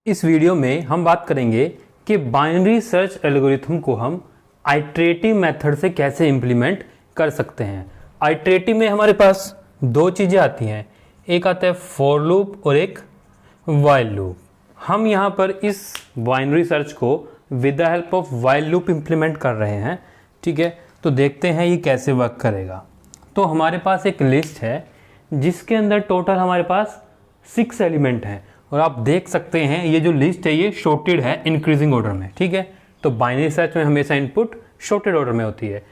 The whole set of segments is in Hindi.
इस वीडियो में हम बात करेंगे कि बाइनरी सर्च एल्गोरिथम को हम आइट्रेटिव मेथड से कैसे इम्प्लीमेंट कर सकते हैं। आइट्रेटिव में हमारे पास दो चीज़ें आती हैं, एक आता है फॉर लूप और एक वाइल लूप। हम यहाँ पर इस बाइनरी सर्च को with the help of while loop implement कर रहे हैं। ठीक है, तो देखते हैं ये कैसे वर्क करेगा। तो हमारे पास एक लिस्ट है जिसके अंदर टोटल हमारे पास 6 एलिमेंट हैं और आप देख सकते हैं ये जो लिस्ट है ये शॉर्टेड है इंक्रीजिंग ऑर्डर में। ठीक है, तो बाइनरी सर्च में हमेशा इनपुट शॉर्टेड ऑर्डर में होती है।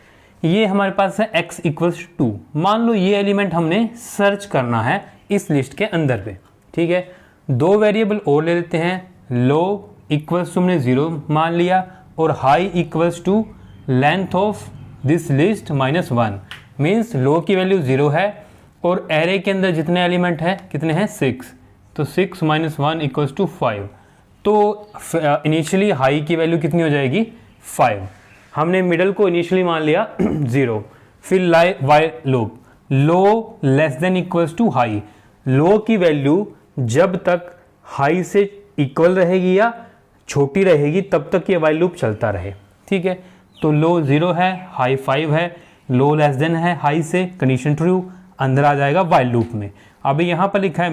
ये हमारे पास है x = 2। मान लो ये एलिमेंट हमने सर्च करना है इस लिस्ट के अंदर पे। ठीक है, दो वेरिएबल और ले लेते हैं, लो इक्वल्स टू हमने 0 मान लिया और high equals to length of this list -1। Means low की वैल्यू 0 है और एरे के अंदर जितने एलिमेंट हैं कितने हैं 6, तो 6 - 1 = 5। तो इनिशियली हाई की वैल्यू कितनी हो जाएगी 5। हमने मिडल को इनिशियली मान लिया 0। फिर while loop low less than equals to high, low की वैल्यू जब तक हाई से इक्वल रहेगी या छोटी रहेगी तब तक ये वाइल लूप चलता रहे। ठीक है, तो लो 0 है, हाई 5 है, लो लेस देन है हाई से, कंडीशन ट्रू, अंदर आ जाएगा वाइल लूप में। अभी यहाँ पर लिखा है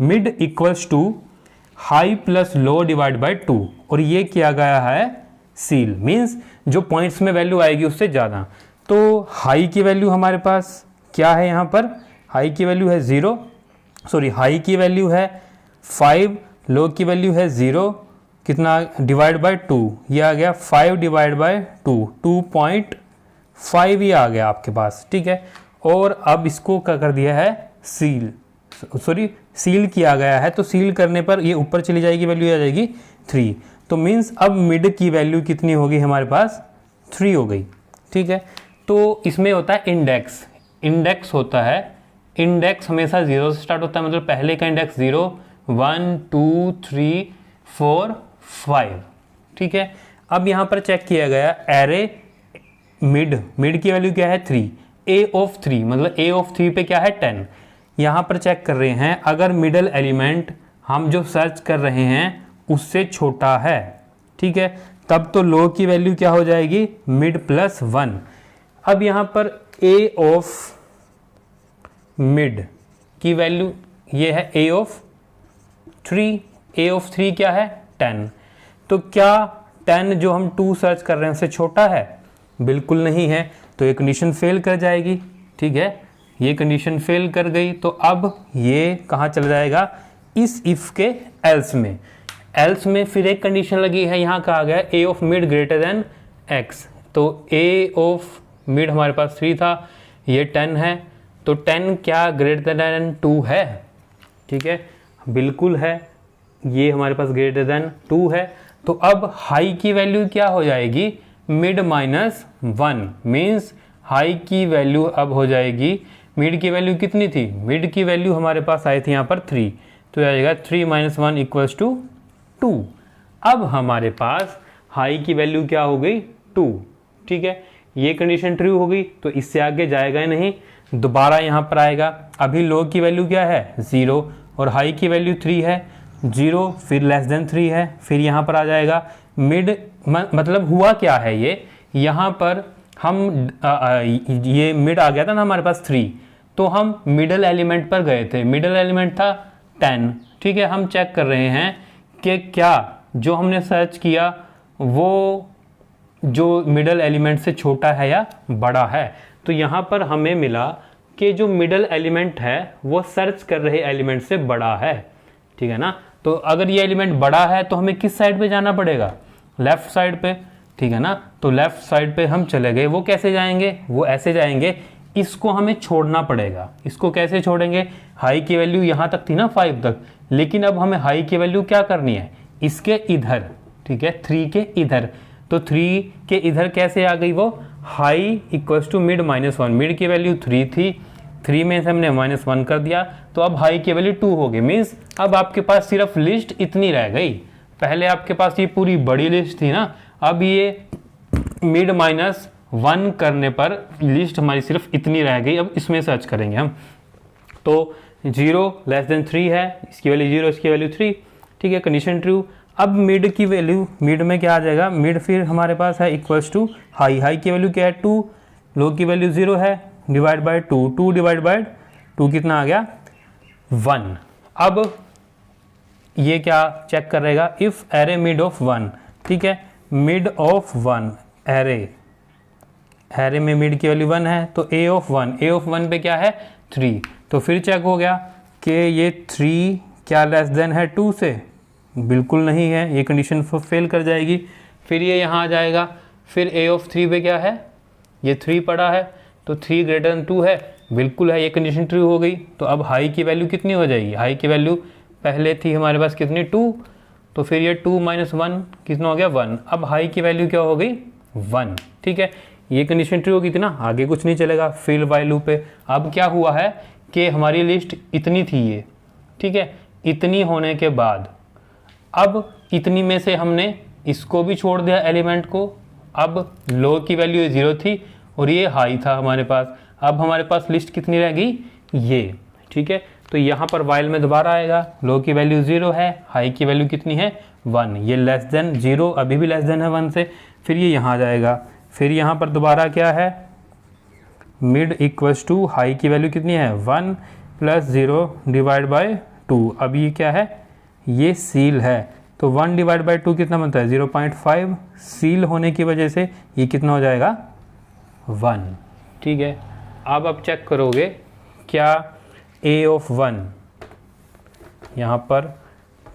mid equals to high plus low divide by 2 और ये किया गया है सील, मीन्स जो पॉइंट्स में वैल्यू आएगी उससे ज़्यादा। तो हाई की वैल्यू हमारे पास क्या है, यहाँ पर हाई की वैल्यू है 0, सॉरी हाई की वैल्यू है 5, लो की वैल्यू है 0, कितना डिवाइड बाय 2, ये आ गया 5 डिवाइड बाय 2, 2.5 ये आ गया आपके पास। ठीक है, और अब इसको क्या कर दिया है सील किया गया है। तो सील करने पर ये ऊपर चली जाएगी, वैल्यू आ जाएगी 3। तो मीन्स अब मिड की वैल्यू कितनी होगी हमारे पास 3 हो गई। ठीक है, तो इसमें होता है इंडेक्स होता है, इंडेक्स हमेशा 0 से स्टार्ट होता है, मतलब पहले का इंडेक्स 0, 1 2 3 4 5। ठीक है, अब यहाँ पर चेक किया गया एरे मिड की वैल्यू क्या है 3, a ऑफ 3 मतलब a ऑफ 3 पे क्या है 10। यहाँ पर चेक कर रहे हैं अगर मिडल एलिमेंट हम जो सर्च कर रहे हैं उससे छोटा है, ठीक है, तब तो लो की वैल्यू क्या हो जाएगी मिड +1। अब यहाँ पर a ऑफ मिड की वैल्यू ये है a ऑफ 3 क्या है 10। तो क्या 10 जो हम 2 सर्च कर रहे हैं उससे छोटा है? बिल्कुल नहीं है, तो ये कंडीशन फेल कर जाएगी। ठीक है, ये कंडीशन फेल कर गई तो अब ये कहाँ चला जाएगा इस इफ के एल्स में फिर एक कंडीशन लगी है, यहाँ कहा गया a ऑफ मिड > x। तो a ऑफ मिड हमारे पास 3 था, ये 10 है, तो 10 क्या > 2 है? ठीक है, बिल्कुल है, ये हमारे पास > 2 है। तो अब हाई की वैल्यू क्या हो जाएगी मिड -1, मीन्स हाई की वैल्यू अब हो जाएगी, मिड की वैल्यू कितनी थी, मिड की वैल्यू हमारे पास आई थी यहाँ पर 3, तो आएगा 3 - 1 = 2। अब हमारे पास हाई की वैल्यू क्या हो गई 2। ठीक है, ये कंडीशन ट्रू हो गई तो इससे आगे जाएगा नहीं, दोबारा यहाँ पर आएगा। अभी लो की वैल्यू क्या है 0 और हाई की वैल्यू 3 है, 0 फिर लेस देन 3 है, फिर यहाँ पर आ जाएगा मिड, मतलब हुआ क्या है ये, यहाँ पर हम ये मिड आ गया था ना हमारे पास 3, तो हम मिडल एलिमेंट पर गए थे, मिडल एलिमेंट था 10। ठीक है, हम चेक कर रहे हैं कि क्या जो हमने सर्च किया वो जो मिडल एलिमेंट से छोटा है या बड़ा है। तो यहाँ पर हमें मिला कि जो मिडल एलिमेंट है वो सर्च कर रहे एलिमेंट से बड़ा है। ठीक है ना, तो अगर ये एलिमेंट बड़ा है तो हमें किस साइड पे जाना पड़ेगा, लेफ्ट साइड पे। ठीक है ना, तो लेफ्ट साइड पे हम चले गए, वो कैसे जाएंगे, वो ऐसे जाएंगे, इसको हमें छोड़ना पड़ेगा। इसको कैसे छोड़ेंगे, हाई की वैल्यू यहाँ तक थी ना 5 तक, लेकिन अब हमें हाई की वैल्यू क्या करनी है इसके इधर। ठीक है, 3 के इधर, तो 3 के इधर कैसे आ गई वो, हाई = मिड -1, मिड की वैल्यू 3 थी, 3 में से हमने -1 कर दिया, तो अब हाई की वैल्यू 2 हो गई। मीन्स अब आपके पास सिर्फ लिस्ट इतनी रह गई, पहले आपके पास ये पूरी बड़ी लिस्ट थी ना, अब ये मिड -1 करने पर लिस्ट हमारी सिर्फ इतनी रह गई। अब इसमें सर्च करेंगे हम, तो 0 <3 है, इसकी वैल्यू 0, इसकी वैल्यू 3। ठीक है, कंडीशन ट्रू। अब मिड की वैल्यू, मिड में क्या आ जाएगा, मिड फिर हमारे पास है इक्वल्स टू हाई, हाई की वैल्यू क्या है 2, लो की वैल्यू 0 है, डिवाइड बाय 2, 2 डिवाइड बाय 2 कितना आ गया 1। अब ये क्या चेक करेगा, इफ एरे मिड ऑफ 1, ठीक है, मिड ऑफ 1 एरे, एरे में मिड की वैल्यू 1 है तो ए ऑफ 1, ए ऑफ 1 पे क्या है 3, तो फिर चेक हो गया कि ये 3 क्या लेस देन है 2 से, बिल्कुल नहीं है, ये कंडीशन फेल कर जाएगी। फिर ये यहाँ आ जाएगा, फिर ए ऑफ 3 पे क्या है, ये 3 पड़ा है तो 3 ग्रेटर देन 2 है, बिल्कुल है, ये कंडीशन ट्रू हो गई। तो अब हाई की वैल्यू कितनी हो जाएगी, हाई की वैल्यू पहले थी हमारे पास कितनी 2, तो फिर ये 2 - 1 कितना हो गया 1, अब हाई की वैल्यू क्या हो गई 1, ठीक है, ये कंडीशन ट्रू हो गई थी ना, आगे कुछ नहीं चलेगा। फिर वाइल लूप पे अब क्या हुआ है कि हमारी लिस्ट इतनी थी ये, ठीक है, इतनी होने के बाद अब इतनी में से हमने इसको भी छोड़ दिया एलिमेंट को, अब लो की वैल्यू 0 थी और ये हाई था हमारे पास, अब हमारे पास लिस्ट कितनी रह गई ये, ठीक है, तो यहाँ पर वाइल में दोबारा आएगा, लो की वैल्यू 0 है, हाई की वैल्यू कितनी है 1, ये लेस देन 0 अभी भी लेस देन है 1 से, फिर ये यहाँ जाएगा, फिर यहाँ पर दोबारा क्या है, मिड इक्वल्स टू हाई की वैल्यू कितनी है 1 + 0 डिवाइड बाय 2, अब ये क्या है, ये सील है, तो 1 डिवाइड बाय 2 कितना बनता है 0.5, सील होने की वजह से ये कितना हो जाएगा 1, ठीक है। अब आप चेक करोगे क्या ए ऑफ 1, यहाँ पर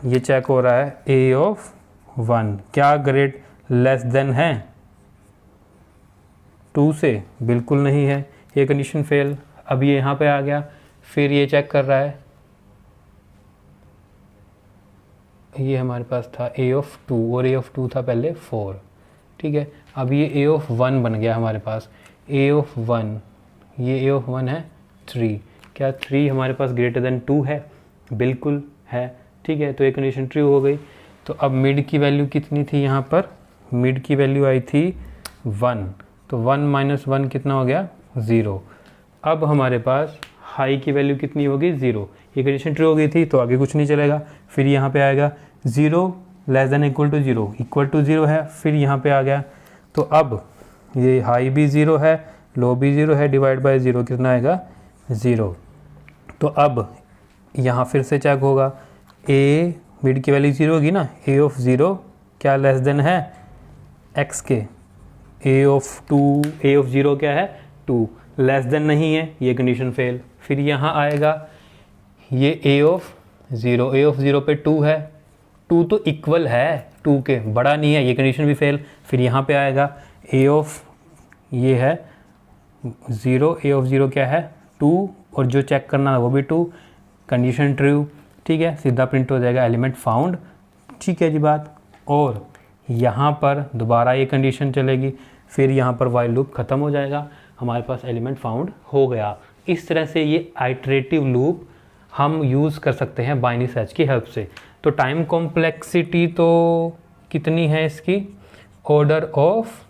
ये चेक हो रहा है ए ऑफ 1 क्या ग्रेट लेस देन है 2 से, बिल्कुल नहीं है, ये कंडीशन फेल। अब ये यहाँ पे आ गया, फिर ये चेक कर रहा है, ये हमारे पास था ए ऑफ 2 और ए ऑफ 2 था पहले 4, ठीक है, अब ये ए ऑफ 1 बन गया हमारे पास, ए ऑफ 1, ये ए ऑफ 1 है 3, क्या 3 हमारे पास ग्रेटर देन 2 है, बिल्कुल है, ठीक है, तो ये कंडीशन ट्रू हो गई। तो अब मिड की वैल्यू कितनी थी, यहाँ पर मिड की वैल्यू आई थी 1, तो 1 - 1 कितना हो गया 0, अब हमारे पास हाई की वैल्यू कितनी होगी 0, ये कंडीशन ट्रू हो गई थी तो आगे कुछ नहीं चलेगा। फिर यहाँ पे आएगा 0 less than equal to 0, equal to 0 है, फिर यहाँ पे आ गया, तो अब ये हाई भी 0 है, लो भी 0 है, डिवाइड बाय 0 कितना आएगा 0, तो अब यहाँ फिर से चेक होगा, ए मिड की वैल्यू 0 होगी ना, ए ऑफ 0 क्या लेस देन है x के, ए ऑफ 0 क्या है 2, लेस देन नहीं है, ये कंडीशन फेल। फिर यहाँ आएगा ये ए ऑफ 0 पे 2 है, 2 तो इक्वल है 2 के, बड़ा नहीं है, ये कंडीशन भी फेल। फिर यहाँ पे आएगा ए ऑफ ये है 0, ए ऑफ 0 क्या है 2 और जो चेक करना है वो भी 2, कंडीशन ट्रू, ठीक है, सीधा प्रिंट हो जाएगा एलिमेंट फाउंड, ठीक है जी बात। और यहाँ पर दोबारा ये कंडीशन चलेगी, फिर यहाँ पर वाइल लूप ख़त्म हो जाएगा, हमारे पास एलिमेंट फाउंड हो गया। इस तरह से ये आइटरेटिव लूप हम यूज़ कर सकते हैं बाइनरी सर्च की हेल्प से। तो टाइम कॉम्प्लेक्सिटी तो कितनी है इसकी, ऑर्डर ऑफ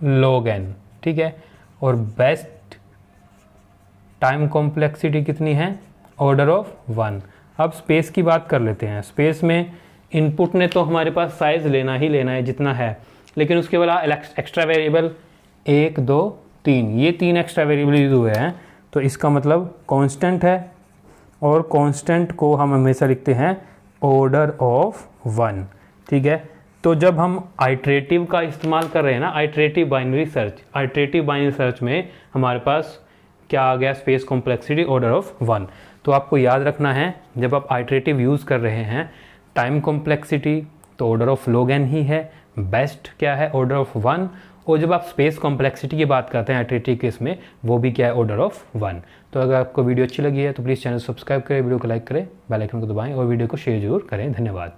log n, ठीक है, और बेस्ट टाइम कॉम्प्लेक्सिटी कितनी है, ऑर्डर ऑफ 1। अब स्पेस की बात कर लेते हैं। स्पेस में इनपुट ने तो हमारे पास साइज़ लेना ही लेना है जितना है, लेकिन उसके बाद एक्स्ट्रा वेरिएबल 1 2 3, ये 3 एक्स्ट्रा वेरिएबल यूज हुए हैं, तो इसका मतलब कांस्टेंट है, और कांस्टेंट को हम हमेशा लिखते हैं ऑर्डर ऑफ 1, ठीक है। तो जब हम आइटरेटिव का इस्तेमाल कर रहे हैं ना, आइटरेटिव बाइनरी सर्च में हमारे पास क्या आ गया, स्पेस कॉम्प्लेक्सिटी ऑर्डर ऑफ 1। तो आपको याद रखना है जब आप आइटरेटिव यूज़ कर रहे हैं, टाइम कॉम्प्लेक्सिटी तो ऑर्डर ऑफ log n ही है, बेस्ट क्या है ऑर्डर ऑफ 1, और जब आप स्पेस कॉम्प्लेक्सिटी की बात करते हैं आइटरेटिव केस में, वो भी क्या है ऑर्डर ऑफ 1। तो अगर आपको वीडियो अच्छी लगी है तो प्लीज़ चैनल सब्सक्राइब करें, वीडियो को लाइक करें, बेल आइकन को दबाएं और वीडियो को शेयर जरूर करें। धन्यवाद।